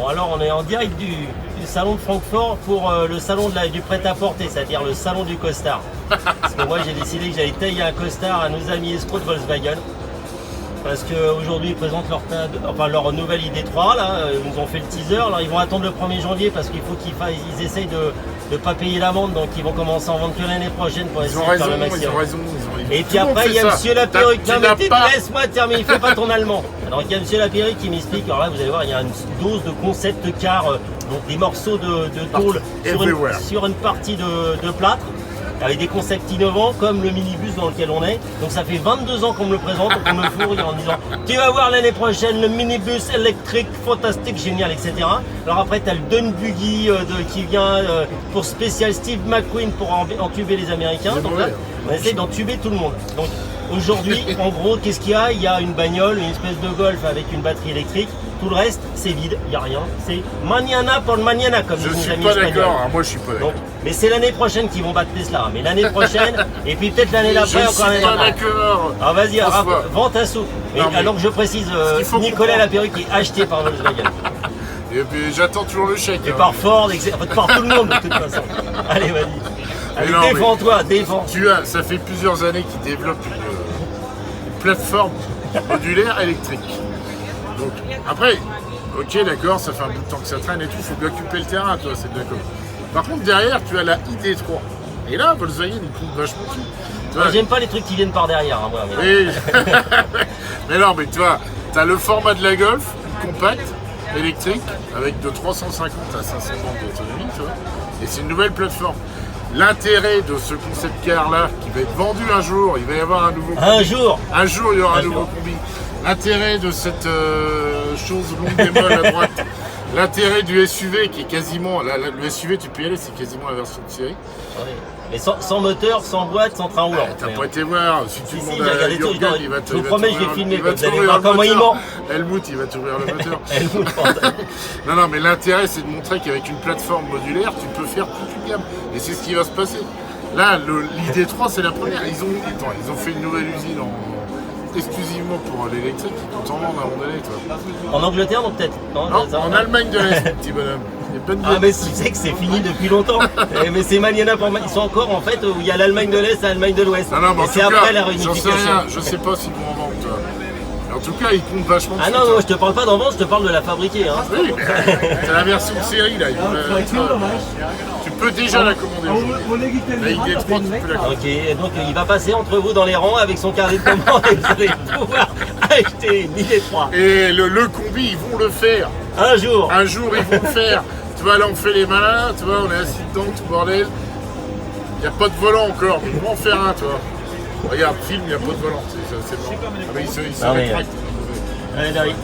Bon alors on est en direct du salon de Francfort pour le salon du prêt-à-porter, c'est-à-dire le salon du costard. Parce que moi j'ai décidé que j'allais tailler un costard à nos amis escrocs de Volkswagen. Parce qu'aujourd'hui ils présentent leur nouvelle ID3, là, ils nous ont fait le teaser, alors ils vont attendre le 1er janvier parce qu'il faut qu'ils essayent de ne pas payer l'amende, donc ils vont commencer à en vendre que l'année prochaine pour essayer de faire le maximum. Ils ont raison. Et puis après il y a Monsieur Lapéruque, non mais laisse-moi terminer, il ne fait pas ton allemand. Alors il y a Monsieur Lapéruque qui m'explique, alors là vous allez voir, il y a une dose de concept car, donc des morceaux de tôle sur une partie de plâtre, avec des concepts innovants comme le minibus dans lequel on est. Donc ça fait 22 ans qu'on me le présente, qu'on me fourre en disant tu vas voir l'année prochaine le minibus électrique fantastique, génial, etc. Alors après tu as le Dun Buggy qui vient pour spécial Steve McQueen pour entuber les Américains. Donc là on essaie d'entuber tout le monde. Donc aujourd'hui en gros qu'est-ce qu'il y a? Il y a une bagnole, une espèce de Golf avec une batterie électrique. Tout le reste, c'est vide, il n'y a rien. C'est mañana por mañana, comme disent mes amis espagnols. Moi je suis pas d'accord. Mais c'est l'année prochaine qu'ils vont battre Tesla. Mais l'année prochaine, et puis peut-être l'année d'après, encore l'année d'après. Ah vas-y, vends ta soupe. Alors que je précise, Nicolas Lapéruque est acheté par Volkswagen. Et puis j'attends toujours le chèque. Et par Ford, par tout le monde de toute façon. Allez, vas-y. Allez, défends-toi, défends. Ça fait plusieurs années qu'ils développent une plateforme modulaire électrique. Donc, après, ok, d'accord, ça fait un bout de temps que ça traîne et tout, il faut bien occuper le terrain, toi, c'est d'accord. Par contre, derrière, tu as la ID3. Et là, Volkswagen, il compte vachement dessus. Moi, j'aime pas les trucs qui viennent par derrière, hein, moi. Oui. Mais non, mais tu vois, tu as le format de la Golf, compacte, électrique, avec de 350 à 500 bandes d'autonomie, tu vois. Et c'est une nouvelle plateforme. L'intérêt de ce concept car-là, qui va être vendu un jour, il va y avoir un nouveau combi. Un jour, il y aura un nouveau combi. L'intérêt de cette chose longue et molle à droite, l'intérêt du SUV qui est quasiment, le SUV tu peux y aller, c'est quasiment la version de série. Mais sans moteur, sans boîte, sans train roulant. T'as pas été voir, si tu demandes à Jürgen, il va te je vous promets, je l'ai filmé, vous allez voir comment il ment. Helmut, il va t'ouvrir le moteur. Non, mais l'intérêt c'est de montrer qu'avec une plateforme modulaire, tu peux faire toute une gamme. Et c'est ce qui va se passer. Là, l'ID3 c'est la première. Ils ont fait une nouvelle usine exclusivement pour l'électrique, ils comptent en vendre à un moment donné, toi. En Angleterre, donc peut-être? Non, en Allemagne de l'Est, petit bonhomme. Ah, mais tu sais que c'est fini depuis longtemps. Mais c'est mañana pour ils sont encore en fait où il y a l'Allemagne de l'Est et l'Allemagne de l'Ouest. Et c'est après la réunification. J'en sais rien, je sais pas s'ils vont en vendre, toi. En tout cas, ils comptent vachement. Ah non, je te parle pas d'en vendre, je te parle de la fabriquer. Hein. Oui, c'est la version de série là. Tu peux déjà la commander aujourd'hui. La ID3, tu peux la commander. Ok, donc il va passer entre vous dans les rangs avec son carnet de commande et vous allez pouvoir acheter une ID3. Et le combi, ils vont le faire. Un jour. Un jour, ils vont le faire. Tu vois, là, on fait les malins, tu vois, on est assis dedans, tout bordel. Il n'y a pas de volant encore, mais ils vont en faire un, tu vois. Regarde, film, il n'y a pas de volant, c'est bon. Ah, mais il se rétracte.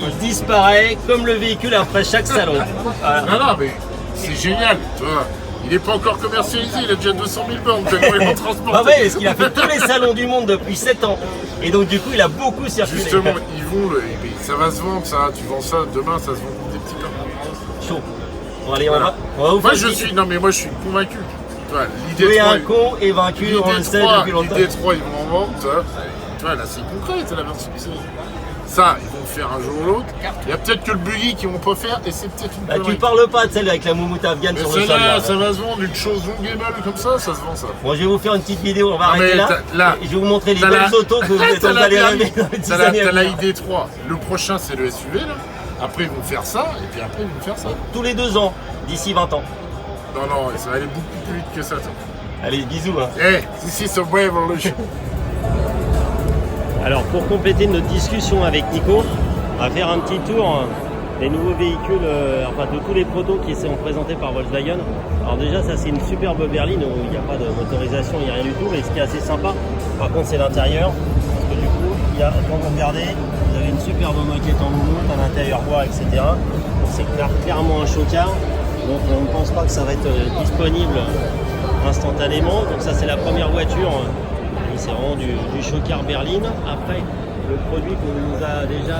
Il disparaît comme le véhicule après chaque salon. Voilà. Non, mais c'est génial, tu vois. Il n'est pas encore commercialisé, il a déjà 200 000 bornes, tellement il va transporter. Ah ouais, parce qu'il a fait tous les salons du monde depuis 7 ans. Et donc du coup, il a beaucoup circulé. Justement, ils vont, ça va se vendre, ça. Tu vends ça, demain, ça se vend des petits pains. Chaud. Bon, allez, on va vous moi, je suis convaincu. Tu es un con et vaincu, on le sait depuis longtemps. L'ID3, ils vont en vendre, tu vois, là c'est concret, c'est la version de série. Ça, ils vont le faire un jour ou l'autre. Il y a peut-être que le buggy qu'ils vont pas faire et c'est peut-être une connerie. Tu parles pas de celle avec la moumoute afghane sur le sol. Ça va se vendre, une chose longue et molle comme ça se vend ça. Bon, je vais vous faire une petite vidéo, on va arrêter là. Je vais vous montrer les belles autos que vous allez rêver dans les 10 années. T'as la ID3, le prochain c'est le SUV là. Après ils vont faire ça et puis après ils vont faire ça. Tous les 2 ans, d'ici 20 ans. Non, ça va aller beaucoup plus vite que ça. Allez, bisous. Hein. This is a revolution. Alors, pour compléter notre discussion avec Nico, on va faire un petit tour des nouveaux véhicules, de tous les protos qui sont présentés par Volkswagen. Alors déjà, ça c'est une superbe berline où il n'y a pas de motorisation, il n'y a rien du tout. Mais ce qui est assez sympa, par contre, c'est l'intérieur. Parce que du coup, quand vous regardez, vous avez une superbe moquette en moumoute, un intérieur bois, etc. C'est clairement un chocard. Donc on ne pense pas que ça va être disponible instantanément. Donc ça c'est la première voiture. C'est vraiment du chocard berline. Après, le produit qu'on nous a déjà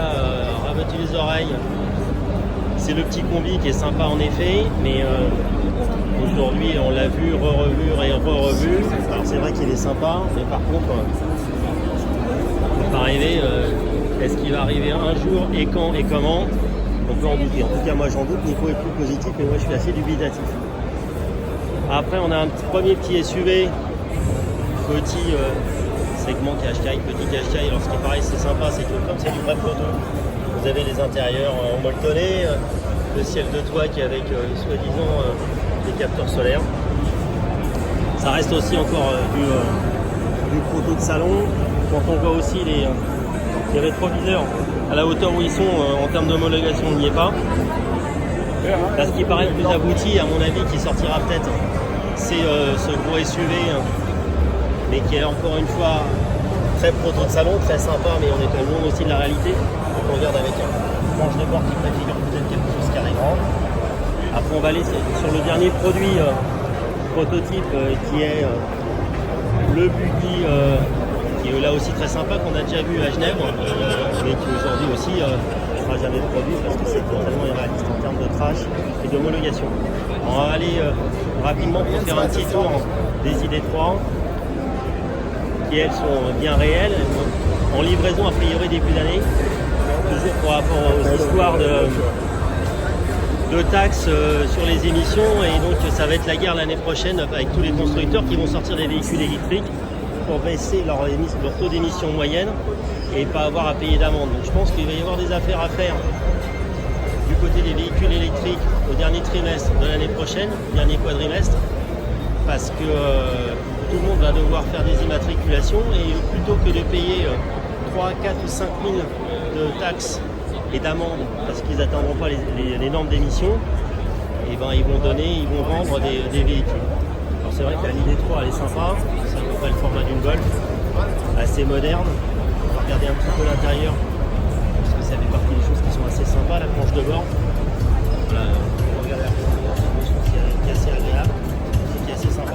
rabattu les oreilles, c'est le petit combi qui est sympa en effet. Mais aujourd'hui on l'a vu, revu et re-revu. Alors c'est vrai qu'il est sympa, mais par contre, il va pas arriver. Est-ce qu'il va arriver un jour et quand et comment? On peut en douter. En tout cas, moi j'en doute. Nico est plus positif, mais moi je suis assez dubitatif. Après, on a un premier petit SUV, petit segment Qashqai, petit Qashqai. Alors, ce qui paraît, c'est sympa, c'est que comme c'est du vrai proto, vous avez les intérieurs en molletonné, le ciel de toit qui est avec soi-disant des capteurs solaires. Ça reste aussi encore du proto de salon. Quand on voit aussi les rétroviseurs à la hauteur où ils sont en termes d'homologation, on n'y est pas. Là, ce qui paraît le plus abouti, à mon avis, qui sortira peut-être, c'est ce gros SUV, mais qui est encore une fois très proto de salon, très sympa, mais on est quand même loin aussi de la réalité. Donc on regarde avec un planche de bord qui préfigure peut-être quelque chose qui arrivera. Après, on va aller sur le dernier produit prototype qui est le buggy, qui est là aussi très sympa, qu'on a déjà vu à Genève, mais qui aujourd'hui aussi ne sera jamais produit parce que c'est totalement irréaliste en termes de trash et d'homologation. On va aller rapidement pour faire un petit tour des ID3 qui elles sont bien réelles, en livraison a priori début d'année, toujours par rapport aux histoires de taxes sur les émissions, et donc ça va être la guerre l'année prochaine avec tous les constructeurs qui vont sortir des véhicules électriques pour baisser leur taux d'émission moyenne et pas avoir à payer d'amende. Donc je pense qu'il va y avoir des affaires à faire du côté des véhicules électriques au dernier trimestre de l'année prochaine, dernier quadrimestre, parce que tout le monde va devoir faire des immatriculations et plutôt que de payer 3, 4 ou 5 000 de taxes et d'amendes parce qu'ils n'atteindront pas les normes d'émission, et ben ils vont vendre des véhicules. Alors c'est vrai que la ID3 elle est sympa, c'est à peu près le format d'une Golf, assez moderne. On va regarder un petit peu l'intérieur parce que ça fait partie des choses qui sont assez sympas. La planche de bord, voilà, on va regarder la planche de bord, c'est une chose qui est assez agréable et qui est assez sympa.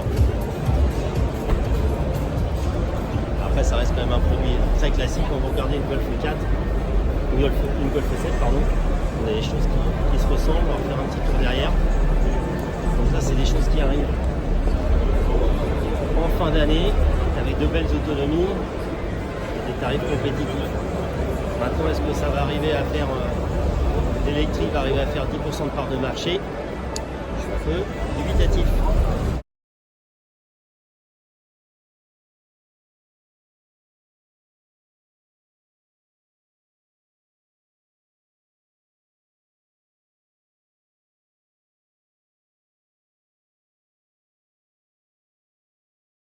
Après ça reste quand même un produit très classique. Quand vous regardez une Golf 4, une Golf 7, pardon, on a des choses qui se ressemblent. On va faire un petit tour derrière. Donc ça c'est des choses qui arrivent en fin d'année avec de belles autonomies et des tarifs compétitifs. Maintenant, est-ce que ça va arriver à faire l'électrique va arriver à faire 10% de part de marché? Je suis un peu dubitatif.